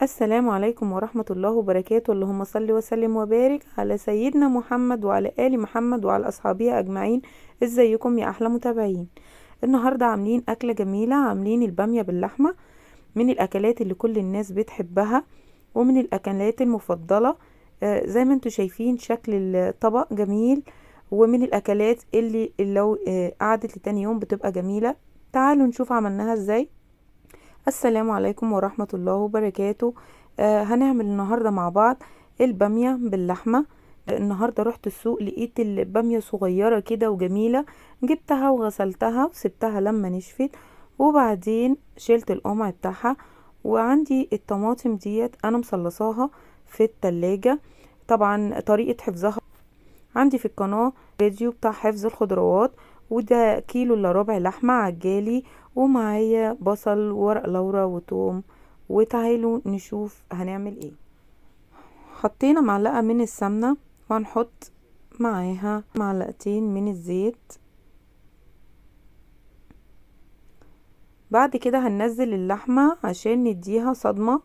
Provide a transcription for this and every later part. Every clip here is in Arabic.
السلام عليكم ورحمة الله وبركاته. اللهم صل وسلم وبارك على سيدنا محمد وعلى آل محمد وعلى أصحابه أجمعين. ازيكم يا أحلى متابعين؟ النهاردة عاملين أكلة جميلة، عاملين البامية باللحمة، من الأكلات اللي كل الناس بتحبها ومن الأكلات المفضلة. زي ما انتوا شايفين شكل الطبق جميل، ومن الأكلات اللي لو قعدت لتاني يوم بتبقى جميلة. تعالوا نشوف عملناها ازاي. السلام عليكم ورحمة الله وبركاته. هنعمل النهاردة مع بعض البامية باللحمة. النهاردة رحت السوق لقيت البامية صغيرة كده وجميلة، جبتها وغسلتها وسبتها لما نشفت، وبعدين شلت القمع بتاعها. وعندي الطماطم ديت انا مصلصاها في التلاجة. طبعا طريقة حفظها عندي في القناة فيديو بتاع حفظ الخضروات. وده كيلو الا ربع لحمة عجالي، ومعايا بصل وورق لورا وتوم. وتعالوا نشوف هنعمل ايه. حطينا معلقة من السمنة، وهنحط معاها معلقتين من الزيت. بعد كده هننزل اللحمة عشان نديها صدمة.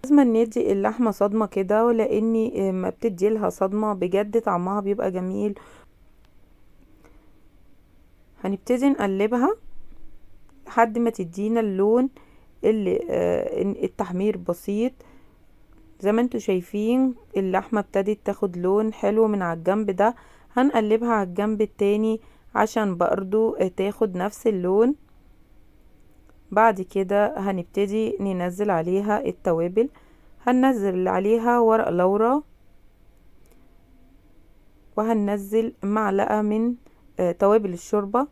لازم ندي اللحمة صدمة كده، ولاني ما بتدي لها صدمة بجد طعمها بيبقى جميل. هنبتدي نقلبها لحد ما تدينا اللون اللي التحمير بسيط. زي ما انتوا شايفين اللحمة ابتدت تاخد لون حلو من على الجنب ده. هنقلبها على الجنب التاني عشان برضو تاخد نفس اللون. بعد كده هنبتدي ننزل عليها التوابل. هننزل عليها ورق لورا، وهننزل معلقة من توابل الشوربة،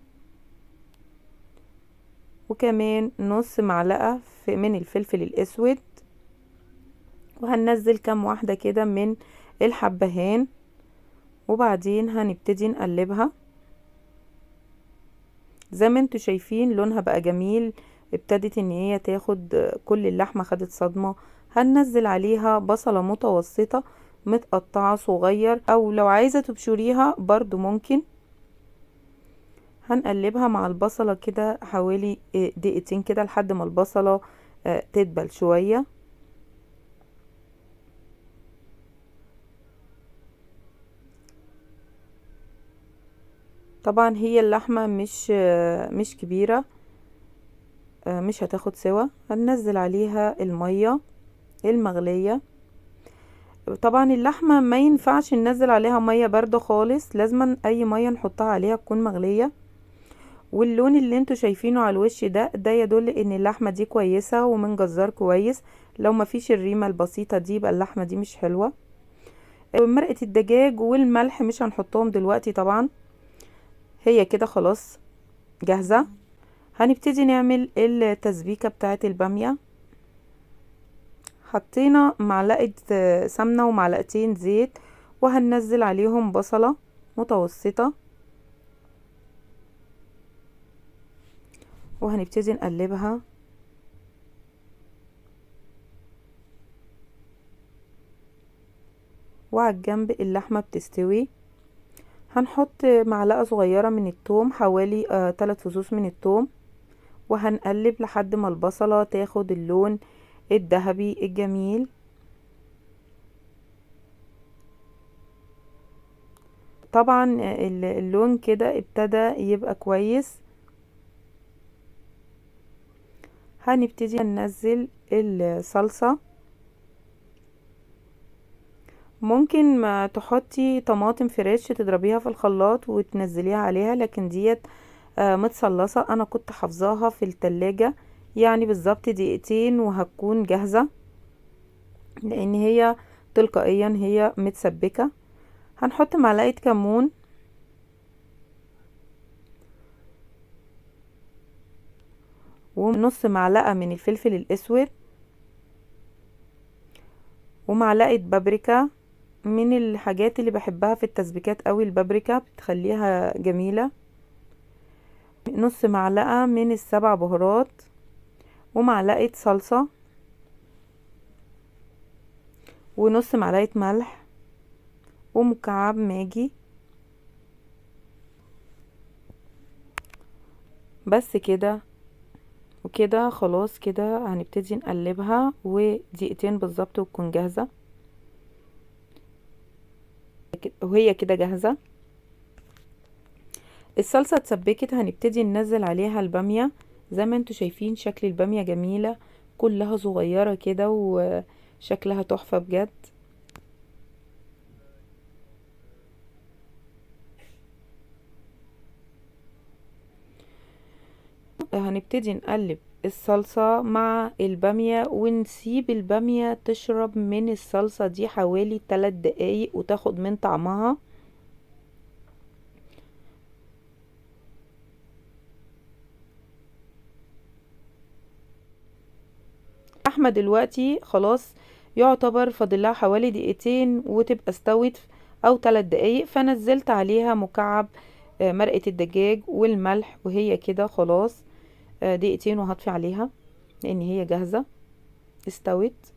وكمان نص معلقة من الفلفل الاسود، وهننزل كام واحدة كده من الحبهان. وبعدين هنبتدي نقلبها. زي ما انتوا شايفين لونها بقى جميل، ابتدت ان هي تاخد كل اللحمة خدت صدمة. هننزل عليها بصلة متوسطة متقطعة صغير، او لو عايزة تبشريها برضو ممكن. هنقلبها مع البصلة كده حوالي دقيقتين كده لحد ما البصلة تدبل شوية. طبعا هي اللحمة مش كبيرة، مش هتاخد سوا. هننزل عليها المية المغلية. طبعا اللحمة ما ينفعش ننزل عليها مية باردة خالص، لازما اي مية نحطها عليها تكون مغلية. واللون اللي انتوا شايفينه على الوش ده يدل ان اللحمة دي كويسة ومن جزار كويس. لو ما فيش الريمة البسيطة دي يبقى اللحمة دي مش حلوة. مرقة الدجاج والملح مش هنحطهم دلوقتي طبعا، هي كده خلاص جاهزة. هنبتدي نعمل التسبيكة بتاعة البامية. حطينا معلقة سمنة ومعلقتين زيت، وهننزل عليهم بصلة متوسطة، وهنبتدي نقلبها. وعلى الجنب اللحمة بتستوي هنحط معلقة صغيرة من الثوم، حوالي 3 فصوص من الثوم، وهنقلب لحد ما البصلة تاخد اللون الذهبي الجميل. طبعا اللون كده ابتدى يبقى كويس. هنبتدي ننزل الصلصة. ممكن ما تحطي طماطم فريش تضربيها في الخلاط وتنزليها عليها، لكن ديت متصلصة. انا كنت حافظاها في التلاجة يعني بالظبط دقيقتين وهتكون جاهزة، لان هي تلقائيا هي متسبكة. هنحط معلقة كمون، ونص معلقة من الفلفل الاسود، ومعلقة بابريكا. من الحاجات اللي بحبها في التسبيكات قوي البابريكا بتخليها جميلة. نص معلقة من السبع بهارات، ومعلقة صلصة، ونص معلقة ملح، ومكعب ماجي. بس كده وكده خلاص كده هنبتدي نقلبها، ودقيقتين بالظبط وتكون جاهزة. وهي كده جاهزة، الصلصة اتسبكت، هنبتدي ننزل عليها البامية. زي ما انتوا شايفين شكل البامية جميلة، كلها صغيرة كده وشكلها تحفة بجد. هنبتدي نقلب الصلصة مع البامية، ونسيب البامية تشرب من الصلصة دي حوالي 3 دقايق وتاخد من طعمها. اللحمة دلوقتي خلاص يعتبر فاضلها حوالي دقيقتين وتبقى استوت، او 3 دقايق. فنزلت عليها مكعب مرقة الدجاج والملح، وهي كده خلاص دقيقتين وهطفي عليها لان هي جاهزة استوت.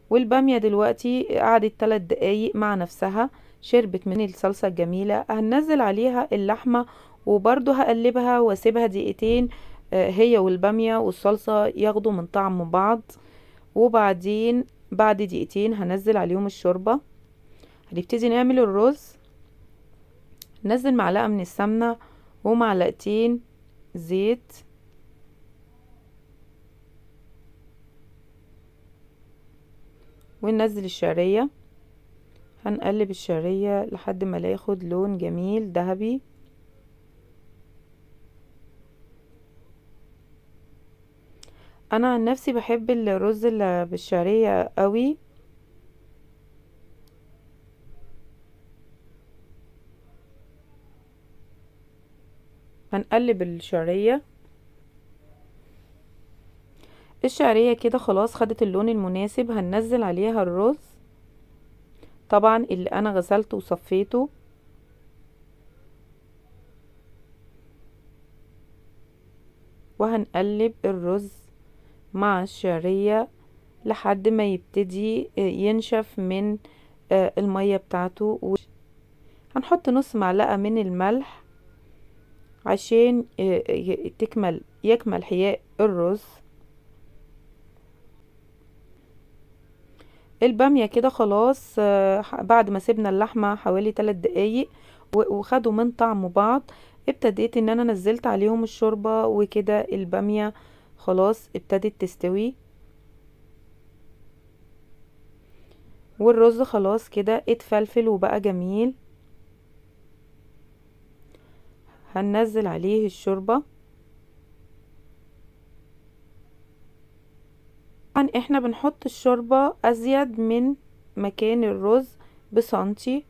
والبامية دلوقتي قعدت 3 دقايق مع نفسها، شربت من الصلصة الجميلة. هننزل عليها اللحمة وبرضو هقلبها واسيبها دقيقتين، هي والبامية والصلصة ياخدوا من طعم بعض. وبعدين بعد دقيقتين هنزل عليهم الشوربة. هنبتدي نعمل الرز. نزل معلقة من السمنة ومعلقتين زيت، وننزل الشعرية. هنقلب الشعرية لحد ما لا ياخد لون جميل ذهبي. انا عن نفسي بحب الرز اللي بالشعرية قوي. هنقلب الشعرية كده خلاص خدت اللون المناسب. هننزل عليها الرز طبعا اللي انا غسلته وصفيته. وهنقلب الرز مع الشعرية لحد ما يبتدي ينشف من المية بتاعته. هنحط نص معلقة من الملح عشان يكمل حياء الرز. البامية كده خلاص بعد ما سيبنا اللحمة حوالي 3 دقايق وخدوا من طعم بعض، ابتديت ان انا نزلت عليهم الشوربة، وكده البامية خلاص ابتدت تستوي. والرز خلاص كده اتفلفل وبقى جميل. هننزل عليه الشوربة. طبعا احنا بنحط الشوربة ازيد من مكان الرز بسنتي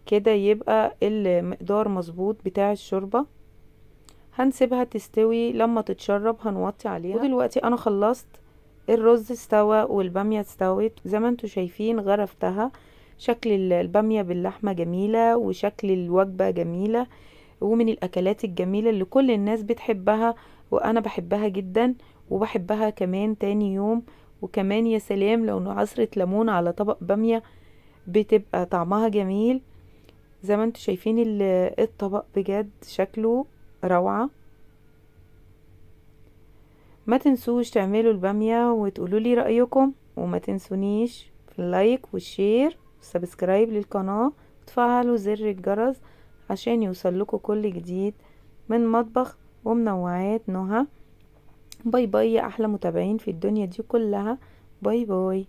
كده، يبقى المقدار مظبوط بتاع الشوربة. هنسيبها تستوي، لما تتشرب هنوطي عليها. ودلوقتي انا خلصت، الرز استوى والبامية استوت زي ما انتوا شايفين. غرفتها، شكل البامية باللحمة جميلة، وشكل الوجبة جميلة، ومن الاكلات الجميلة اللي كل الناس بتحبها، وانا بحبها جدا. وبحبها كمان تاني يوم. وكمان يا سلام لو عصرة ليمون على طبق بامية، بتبقى طعمها جميل. زي ما انتوا شايفين الطبق بجد شكله روعة. ما تنسوش تعملوا البامية وتقولوا لي رأيكم، وما تنسونيش في اللايك والشير والسبسكرايب للقناة، وتفعلوا زر الجرس عشان يوصل لكم كل جديد من مطبخ ومنوعات نهى. باي باي يا احلى متابعين في الدنيا دي كلها. باي باي.